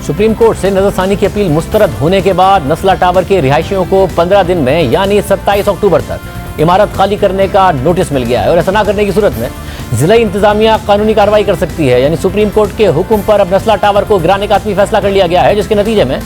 Supreme court से नजरसानी की appeal मुस्तरद होने के बाद नस्ला टावर के रिहायशियों को 15 दिन में यानी 27 अक्टूबर तक इमारत खाली करने का नोटिस मिल गया है और ऐसा ना करने की सूरत में जिला इंतजामिया कानूनी कार्रवाई कर सकती है। यानी सुप्रीम कोर्ट के हुक्म पर अब नस्ला टावर को गिराने का आखिरी फैसला कर लिया गया है, जिसके नतीजे में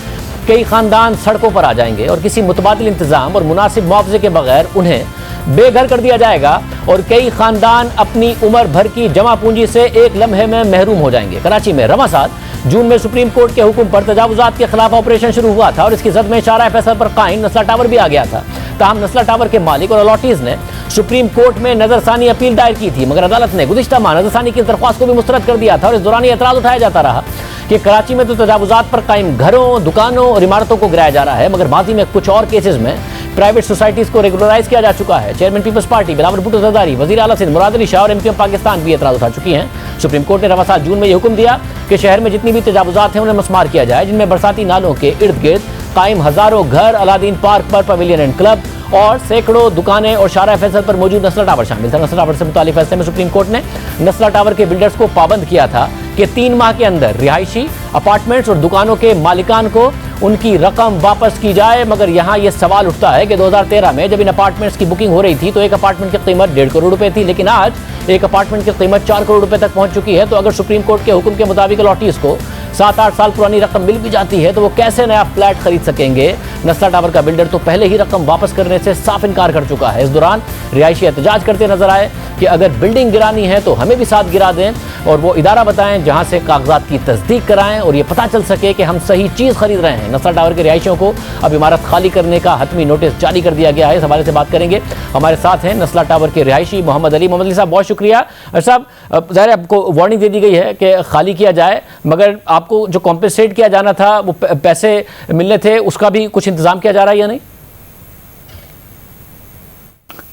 कई खानदान सड़कों पर आ जाएंगे और किसी मुतबादिल इंतजाम और मुनासिब मुआवजे के बगैर उन्हें बेघर कर दिया जाएगा और कई खानदान अपनी उम्र भर की जमा पूंजी से एक लम्हे में महरूम हो जाएंगे। कराची में रवां साल जून में सुप्रीम कोर्ट के हुक्म पर तजावुजात के खिलाफ ऑपरेशन शुरू हुआ था और इसकी जद में शारा फैसल पर कायम नस्ला टावर भी आ गया था। ताहम नस्ला टावर के मालिक और अलॉटीज ने सुप्रीम कोर्ट में नजरसानी अपील दायर की थी, मगर अदालत ने गुज़िश्ता माह नजरसानी की दरख्वास्त को भी मुस्तरद कर दिया था और इस दौरान एतराज उठाया जाता रहा कि कराची में तो तजावुजात पर कायम घरों, दुकानों और इमारतों को गिराया जा रहा है, मगर माजी में कुछ और केसेस में प्राइवेट सोसाइटीज को रेगुलराइज किया जा चुका है। चेयरमैन पीपल्स पार्टी बिलावल भुट्टो जरदारी, वजीर आला सिंध मुराद अली शाह और एमक्यूएम पाकिस्तान भी एतराज उठा चुकी हैं। सुप्रीम कोर्ट ने रवां साल जून में यह हुक्म दिया कि शहर में जितनी भी तजावुजात हैं उन्हें मस्मार किया जाए, जिनमें बरसाती नालों के इर्द गिर्द कायम हजारों घर, अलादीन पार्क पर पवेलियन एंड क्लब और सैकड़ों दुकानें और शारा फैसल पर मौजूद नस्ला टावर शामिल था। नस्ला टावर से मुतालिक फैसले में सुप्रीम कोर्ट ने नस्ला टावर के बिल्डर्स को पाबंद किया था कि 3 माह के अंदर रिहायशी अपार्टमेंट्स और दुकानों के मालिकान को उनकी रकम वापस की जाए। मगर यहाँ ये सवाल उठता है कि 2013 में जब इन अपार्टमेंट्स की बुकिंग हो रही थी तो एक अपार्टमेंट की कीमत 1.5 करोड़ रुपए थी, लेकिन आज एक अपार्टमेंट की कीमत 4 करोड़ रुपए तक पहुंच चुकी है। तो अगर सुप्रीम कोर्ट के हुक्म के मुताबिक अलॉटीज को 7-8 साल पुरानी रकम मिल भी जाती है तो वो कैसे नया फ्लैट खरीद सकेंगे। नस्ला टावर का बिल्डर तो पहले ही रकम वापस करने से साफ इनकार कर चुका है। इस दौरान रिहायशी एहतजाज करते नजर आए कि अगर बिल्डिंग गिरानी है तो हमें भी साथ गिरा दें और वो इदारा बताएं जहां से कागजात की तस्दीक कराएं और ये पता चल सके कि हम सही चीज़ खरीद रहे हैं। नस्ला टावर के रिहायशियों को अब इमारत खाली करने का हतमी नोटिस जारी कर दिया गया है। इस हवाले से बात करेंगे, हमारे साथ हैं नस्ला टावर के रिहायशी मोहम्मद अली। मोहम्मद अली साहब, बहुत शुक्रिया। साहब, ज़ाहिर आपको वार्निंग दे दी गई है कि खाली किया जाए, मगर आपको जो कॉम्पेंसेट किया जाना था, वो पैसे मिलने थे, उसका भी कुछ इंतजाम किया जा रहा है या नहीं?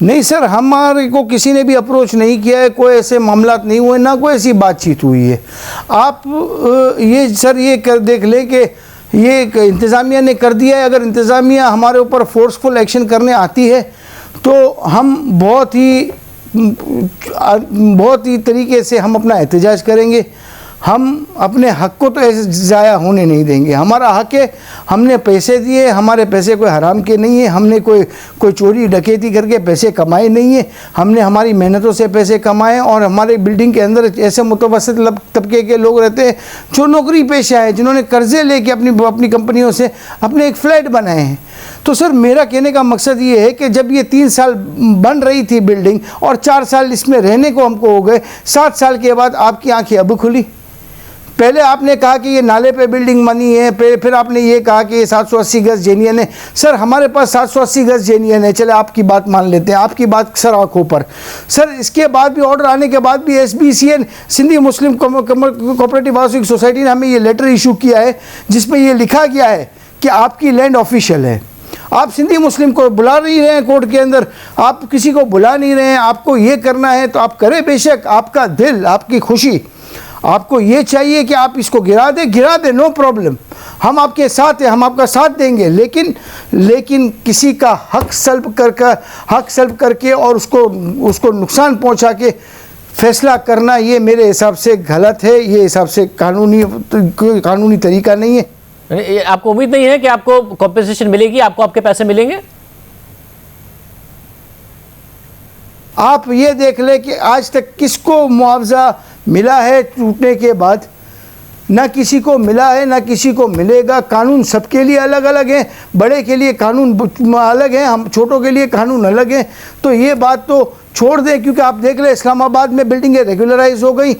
नहीं सर, हमारे को किसी ने भी अप्रोच नहीं किया है, कोई ऐसे मामला नहीं हुए, ना कोई ऐसी बातचीत हुई है। आप ये सर ये कर देख ले कि ये इंतज़ामिया ने कर दिया है। अगर इंतज़ामिया हमारे ऊपर फोर्सफुल एक्शन करने आती है तो हम बहुत ही तरीके से हम अपना एहतजाज करेंगे। हम अपने हक़ को तो ऐसे ज़ाया होने नहीं देंगे। हमारा हक़ है, हमने पैसे दिए, हमारे पैसे कोई हराम के नहीं है, हमने कोई चोरी डकैती करके पैसे कमाए नहीं है, हमने हमारी मेहनतों से पैसे कमाए। और हमारे बिल्डिंग के अंदर ऐसे मुतवस्सित तबके के लोग रहते हैं जो नौकरी पेशा है, जिन्होंने कर्ज़े लेके अपनी कंपनियों से अपने एक फ़्लैट बनाए हैं। तो सर मेरा कहने का मकसद ये है कि जब ये 3 साल बन रही थी बिल्डिंग और 4 साल इसमें रहने को हमको हो गए, 7 साल के बाद आपकी आंखें अब खुली। पहले आपने कहा कि ये नाले पे बिल्डिंग बनी है, फिर आपने ये कहा कि ये 780 गज जेनियन है। सर हमारे पास 780 गज जेनियन है, चले आपकी बात मान लेते हैं, आपकी बात सर आंखों पर। सर इसके बाद भी, ऑर्डर आने के बाद भी SBCN सिंधी मुस्लिम कोऑपरेटिव हाउसिंग सोसाइटी ने हमें ये लेटर इशू किया है जिसमें ये लिखा गया है कि आपकी लैंड ऑफिशियल है। आप सिंधी मुस्लिम को बुला नहीं रहे हैं कोर्ट के अंदर, आप किसी को बुला नहीं रहे हैं। आपको ये करना है तो आप करें, बेशक आपका दिल, आपकी खुशी, आपको ये चाहिए कि आप इसको गिरा दें, नो प्रॉब्लम, हम आपके साथ हैं, हम आपका साथ देंगे। लेकिन किसी का हक सल्ब करके और उसको नुकसान पहुंचा के फैसला करना, ये मेरे हिसाब से गलत है। ये हिसाब से कानूनी तरीका नहीं है। आपको उम्मीद नहीं है कि आपको कॉम्पेंसेशन मिलेगी, आपको आपके पैसे मिलेंगे? आप ये देख ले कि आज तक किसको मुआवजा मिला है टूटने के बाद? ना किसी को मिला है, ना किसी को मिलेगा। कानून सबके लिए अलग अलग है, बड़े के लिए कानून अलग है, हम छोटों के लिए कानून अलग है। तो ये बात तो छोड़ दें, क्योंकि आप देख लें इस्लामाबाद में बिल्डिंगें रेगुलराइज हो गई,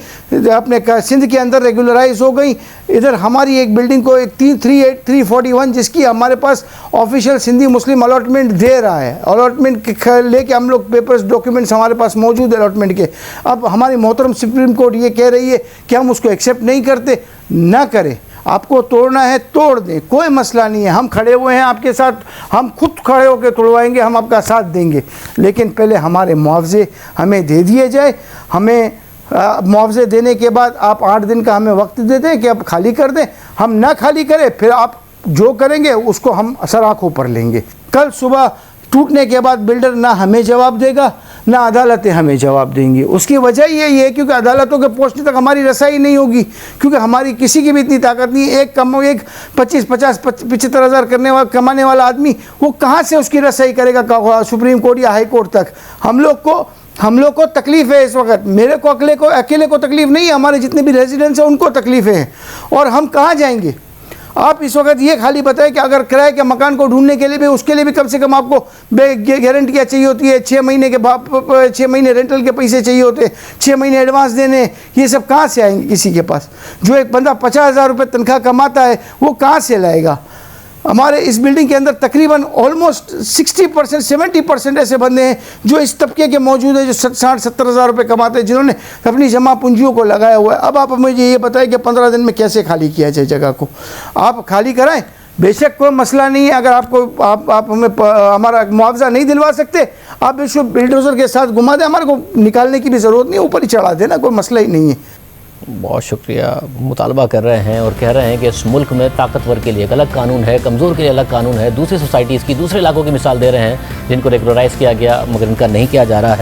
अपने सिंध के अंदर रेगुलराइज हो गई। इधर हमारी एक बिल्डिंग को एक 341 जिसकी हमारे पास ऑफिशियल सिंधी मुस्लिम अलॉटमेंट दे रहा है, अलॉटमेंट लेके हम लोग पेपर्स डॉक्यूमेंट्स हमारे पास मौजूद है अलॉटमेंट के। अब हमारी मोहतरम सुप्रीम कोर्ट ये कह रही है कि हम उसको एक्सेप्ट नहीं करते। ना करें, आपको तोड़ना है तोड़ दें, कोई मसला नहीं है, हम खड़े हुए हैं आपके साथ, हम खुद खड़े होकर तोड़वाएंगे, हम आपका साथ देंगे। लेकिन पहले हमारे मुआवजे हमें दे दिए जाए। हमें मुआवजे देने के बाद आप 8 दिन का हमें वक्त दे दें कि आप खाली कर दें। हम ना खाली करें, फिर आप जो करेंगे उसको हम सर आँखों पर लेंगे। कल सुबह टूटने के बाद बिल्डर ना हमें जवाब देगा, ना अदालतें हमें जवाब देंगी। उसकी वजह यही है क्योंकि अदालतों के पहुंचने तक हमारी रसाई नहीं होगी, क्योंकि हमारी किसी की भी इतनी ताकत नहीं है। एक 25-50-75 हज़ार कमाने वाला आदमी वो कहाँ से उसकी रसाई करेगा सुप्रीम कोर्ट या हाई कोर्ट तक। हम लोग को तकलीफ़ है इस वक्त। मेरे को अकेले को तकलीफ़ नहीं है, हमारे जितने भी रेजिडेंट्स हैं उनको तकलीफ़ है। और हम कहाँ जाएंगे? आप इस वक्त ये खाली बताएं कि अगर किराए के मकान को ढूंढने के लिए भी, उसके लिए भी कम से कम आपको गारंटियाँ चाहिए होती है, 6 महीने के 6 महीने रेंटल के पैसे चाहिए होते, 6 महीने एडवांस देने। ये सब कहाँ से आएंगे किसी के पास? जो एक बंदा 50,000 रुपये तनख्वाह कमाता है वो कहाँ से लाएगा? हमारे इस बिल्डिंग के अंदर तकरीबन ऑलमोस्ट 60% 70% ऐसे बंदे हैं जो इस तबके के मौजूद हैं, जो 60-70 हज़ार रुपये कमाते हैं, जिन्होंने अपनी जमा पूंजियों को लगाया हुआ है। अब आप मुझे ये बताएं कि 15 दिन में कैसे खाली किया जाए जगह को? आप खाली कराएं, बेशक कोई मसला नहीं है। अगर आप हमें हमारा मुआवजा नहीं दिलवा सकते, आप बेशक बिल्डोजर के साथ घुमा दें, हमारे को निकालने की भी ज़रूरत नहीं, ऊपर ही चढ़ा देना, कोई मसला ही नहीं है। बहुत शुक्रिया। मुतालबा कर रहे हैं और कह रहे हैं कि इस मुल्क में ताकतवर के लिए एक अलग कानून है, कमज़ोर के लिए अलग कानून है। दूसरी सोसाइटीज़ की, दूसरे इलाकों की मिसाल दे रहे हैं जिनको रेगुलराइज़ किया गया मगर इनका नहीं किया जा रहा है।